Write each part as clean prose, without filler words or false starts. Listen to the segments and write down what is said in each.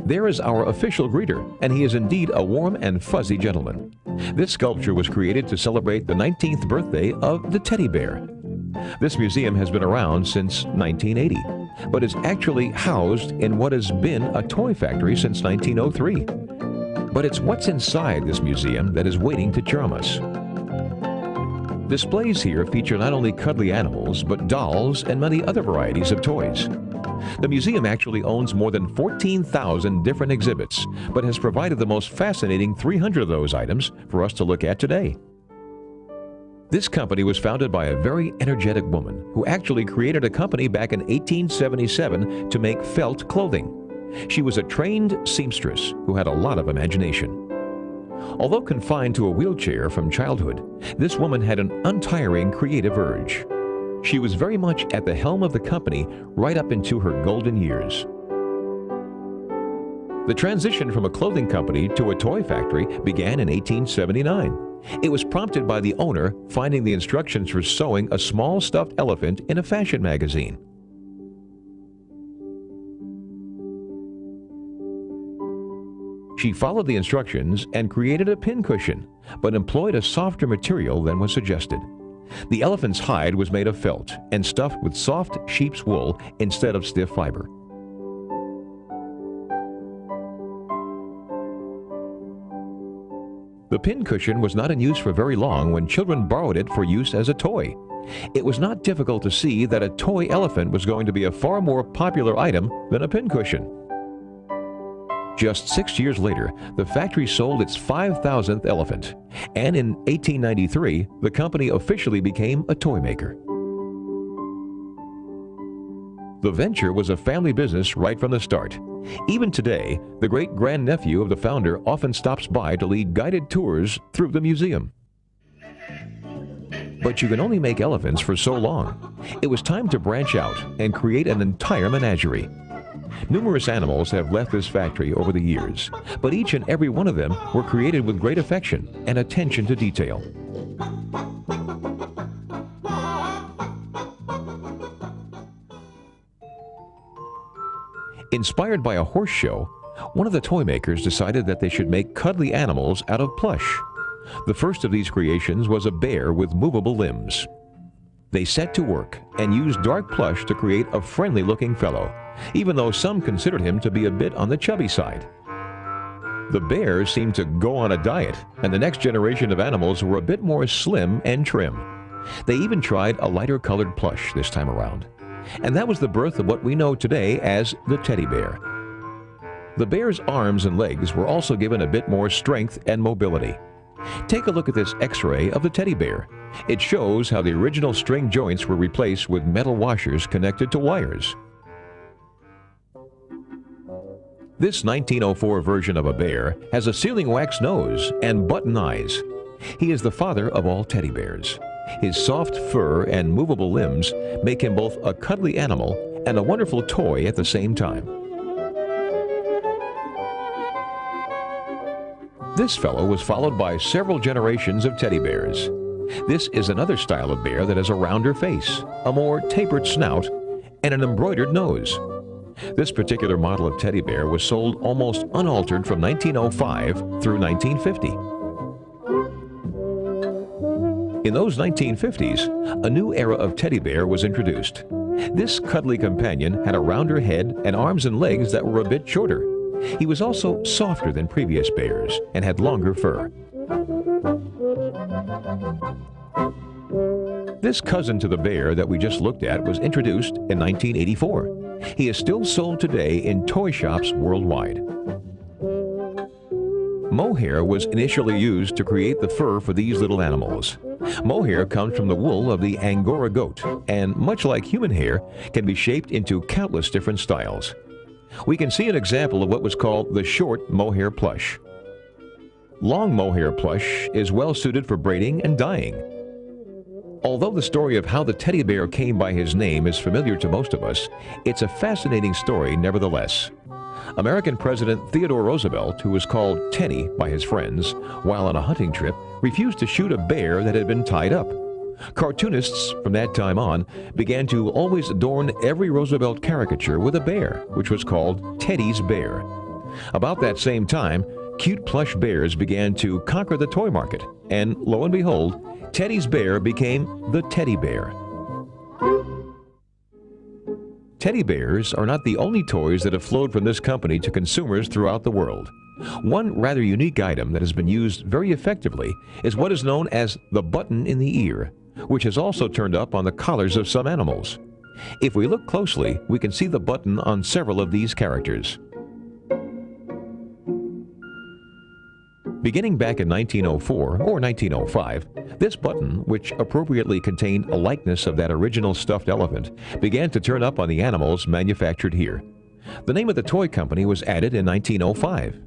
There is our official greeter, and he is indeed a warm and fuzzy gentleman. This sculpture was created to celebrate the 19th birthday of the teddy bear. This museum has been around since 1980, but is actually housed in what has been a toy factory since 1903. But it's what's inside this museum that is waiting to charm us. Displays here feature not only cuddly animals, but dolls and many other varieties of toys. The museum actually owns more than 14,000 different exhibits, but has provided the most fascinating 300 of those items for us to look at today. This company was founded by a very energetic woman who actually created a company back in 1877 to make felt clothing. She was a trained seamstress who had a lot of imagination. Although confined to a wheelchair from childhood, this woman had an untiring creative urge. She was very much at the helm of the company right up into her golden years. The transition from a clothing company to a toy factory began in 1879. It was prompted by the owner finding the instructions for sewing a small stuffed elephant in a fashion magazine. She followed the instructions and created a pincushion, but employed a softer material than was suggested. The elephant's hide was made of felt and stuffed with soft sheep's wool instead of stiff fiber. The pincushion was not in use for very long when children borrowed it for use as a toy. It was not difficult to see that a toy elephant was going to be a far more popular item than a pincushion. Just 6 years later, the factory sold its 5,000th elephant, and in 1893, the company officially became a toy maker. The venture was a family business right from the start. Even today, the great-grandnephew of the founder often stops by to lead guided tours through the museum. But you can only make elephants for so long. It was time to branch out and create an entire menagerie. Numerous animals have left this factory over the years, but each and every one of them were created with great affection and attention to detail. Inspired by a horse show, one of the toy makers decided that they should make cuddly animals out of plush. The first of these creations was a bear with movable limbs. They set to work and used dark plush to create a friendly-looking fellow, even though some considered him to be a bit on the chubby side. The bear seemed to go on a diet, and the next generation of animals were a bit more slim and trim. They even tried a lighter-colored plush this time around. And that was the birth of what we know today as the teddy bear. The bear's arms and legs were also given a bit more strength and mobility. Take a look at this X-ray of the teddy bear. It shows how the original string joints were replaced with metal washers connected to wires. This 1904 version of a bear has a sealing wax nose and button eyes. He is the father of all teddy bears. His soft fur and movable limbs make him both a cuddly animal and a wonderful toy at the same time. This fellow was followed by several generations of teddy bears. This is another style of bear that has a rounder face, a more tapered snout, and an embroidered nose. This particular model of teddy bear was sold almost unaltered from 1905 through 1950. In those 1950s, a new era of teddy bear was introduced. This cuddly companion had a rounder head and arms and legs that were a bit shorter. He was also softer than previous bears and had longer fur. This cousin to the bear that we just looked at was introduced in 1984. He is still sold today in toy shops worldwide. Mohair was initially used to create the fur for these little animals. Mohair comes from the wool of the Angora goat, and much like human hair, can be shaped into countless different styles. We can see an example of what was called the short mohair plush. Long mohair plush is well suited for braiding and dyeing. Although the story of how the teddy bear came by his name is familiar to most of us, it's a fascinating story nevertheless. American President Theodore Roosevelt, who was called Teddy by his friends while on a hunting trip, refused to shoot a bear that had been tied up. Cartoonists from that time on began to always adorn every Roosevelt caricature with a bear, which was called Teddy's Bear. About that same time, cute plush bears began to conquer the toy market, and lo and behold, Teddy's Bear became the Teddy Bear. Teddy bears are not the only toys that have flowed from this company to consumers throughout the world. One rather unique item that has been used very effectively is what is known as the button in the ear, which has also turned up on the collars of some animals. If we look closely, we can see the button on several of these characters. Beginning back in 1904 or 1905, this button, which appropriately contained a likeness of that original stuffed elephant, began to turn up on the animals manufactured here. The name of the toy company was added in 1905.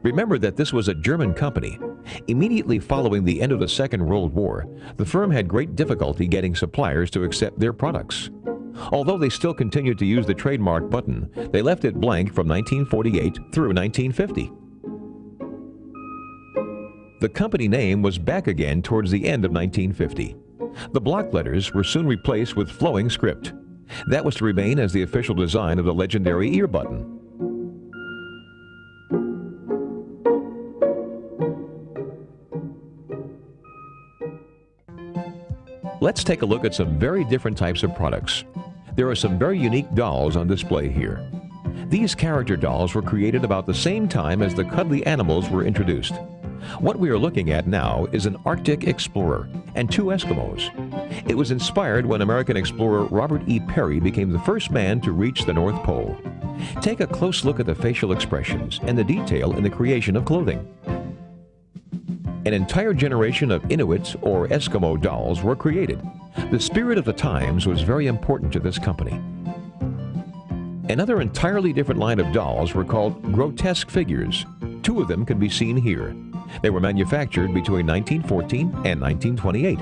Remember that this was a German company. Immediately following the end of the Second World War, the firm had great difficulty getting suppliers to accept their products. Although they still continued to use the trademark button, they left it blank from 1948 through 1950. The company name was back again towards the end of 1950. The block letters were soon replaced with flowing script. That was to remain as the official design of the legendary ear button. Let's take a look at some very different types of products. There are some very unique dolls on display here. These character dolls were created about the same time as the cuddly animals were introduced. What we are looking at now is an Arctic explorer and two Eskimos. It was inspired when American explorer Robert E. Peary became the first man to reach the North Pole. Take a close look at the facial expressions and the detail in the creation of clothing. An entire generation of Inuit or Eskimo dolls were created. The spirit of the times was very important to this company. Another entirely different line of dolls were called grotesque figures. Two of them can be seen here. They were manufactured between 1914 and 1928.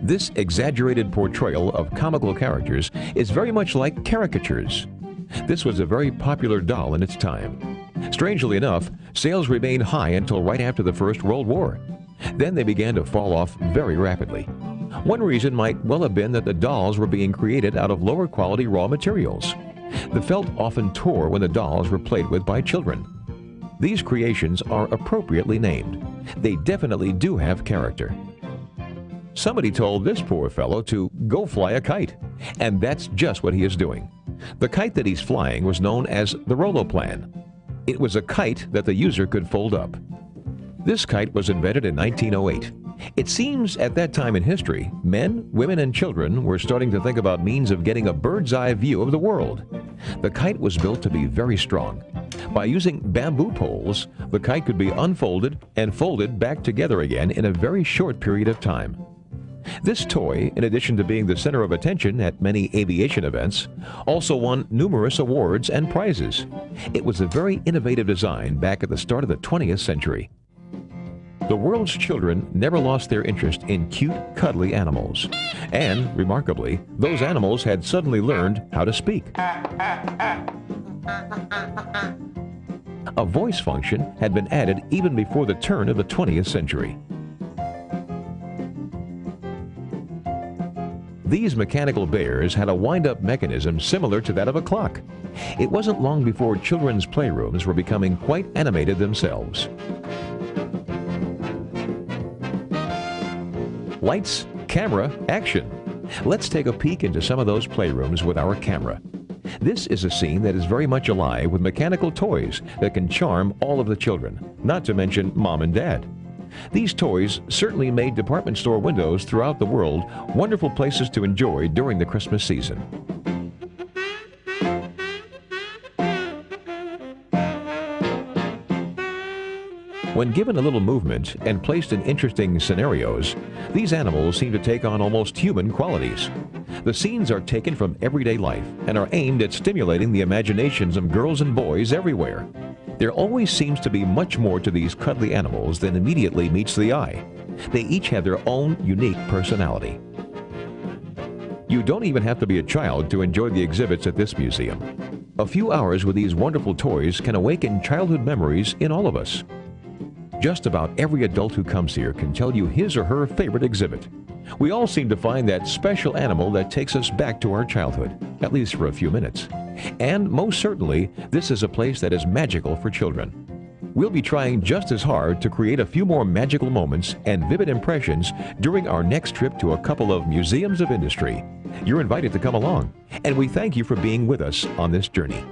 This exaggerated portrayal of comical characters is very much like caricatures. This was a very popular doll in its time. Strangely enough, sales remained high until right after the First World War. Then they began to fall off very rapidly. One reason might well have been that the dolls were being created out of lower quality raw materials. The felt often tore when the dolls were played with by children. These creations are appropriately named. They definitely do have character. Somebody told this poor fellow to go fly a kite, and that's just what he is doing. The kite that he's flying was known as the Roloplan. It was a kite that the user could fold up. This kite was invented in 1908. It seems at that time in history, men, women, and children were starting to think about means of getting a bird's eye view of the world. The kite was built to be very strong. By using bamboo poles, the kite could be unfolded and folded back together again in a very short period of time. This toy, in addition to being the center of attention at many aviation events, also won numerous awards and prizes. It was a very innovative design back at the start of the 20th century. The world's children never lost their interest in cute, cuddly animals. And, remarkably, those animals had suddenly learned how to speak. A voice function had been added even before the turn of the 20th century. These mechanical bears had a wind-up mechanism similar to that of a clock. It wasn't long before children's playrooms were becoming quite animated themselves. Lights, camera, action. Let's take a peek into some of those playrooms with our camera. This is a scene that is very much alive with mechanical toys that can charm all of the children, not to mention mom and dad. These toys certainly made department store windows throughout the world wonderful places to enjoy during the Christmas season. When given a little movement and placed in interesting scenarios, these animals seem to take on almost human qualities. The scenes are taken from everyday life and are aimed at stimulating the imaginations of girls and boys everywhere. There always seems to be much more to these cuddly animals than immediately meets the eye. They each have their own unique personality. You don't even have to be a child to enjoy the exhibits at this museum. A few hours with these wonderful toys can awaken childhood memories in all of us. Just about every adult who comes here can tell you his or her favorite exhibit. We all seem to find that special animal that takes us back to our childhood, at least for a few minutes. And most certainly, this is a place that is magical for children. We'll be trying just as hard to create a few more magical moments and vivid impressions during our next trip to a couple of museums of industry. You're invited to come along, and we thank you for being with us on this journey.